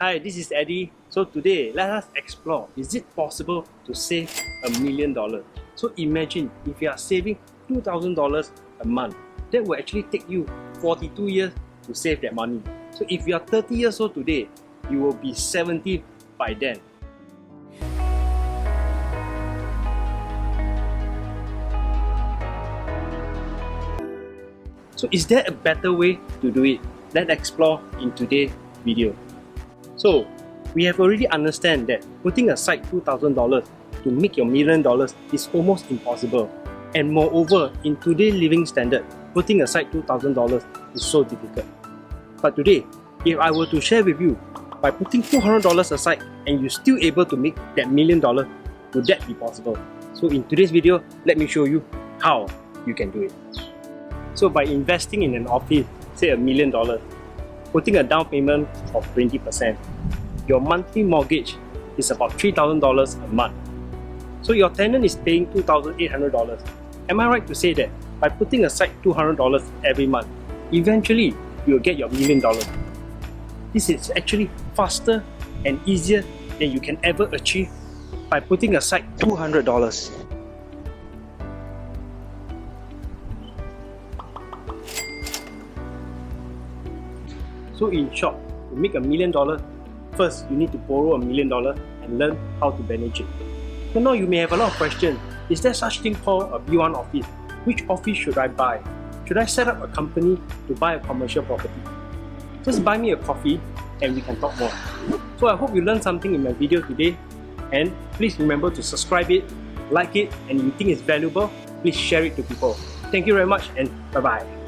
Hi, this is Eddy. So today, let us explore, is it possible to save $1 million? So imagine if you are saving $2,000 a month, that will actually take you 42 years to save that money. So if you are 30 years old today, you will be 70 by then. So is there a better way to do it? Let's explore in today's video. So we have already understand that putting aside $2,000 to make your $1 million is almost impossible. And moreover, in today's living standard, putting aside $2,000 is so difficult. But today, if I were to share with you, by putting $200 aside and you're still able to make that $1 million, would that be possible? So in today's video, let me show you how you can do it. So by investing in an office, say $1 million, putting a down payment of 20%, your monthly mortgage is about $3,000 a month. So your tenant is paying $2,800. Am I right to say that by putting aside $200 every month, eventually you'll get your $1 million? This is actually faster and easier than you can ever achieve by putting aside $200. So in short, to make $1 million, first you need to borrow $1 million and learn how to manage it. So now you may have a lot of questions. Is there such thing called a B1 office? Which office should I buy? Should I set up a company to buy a commercial property? Just buy me a coffee and we can talk more. So I hope you learned something in my video today, and please remember to subscribe it, like it, and if you think it's valuable, please share it to people. Thank you very much and bye-bye.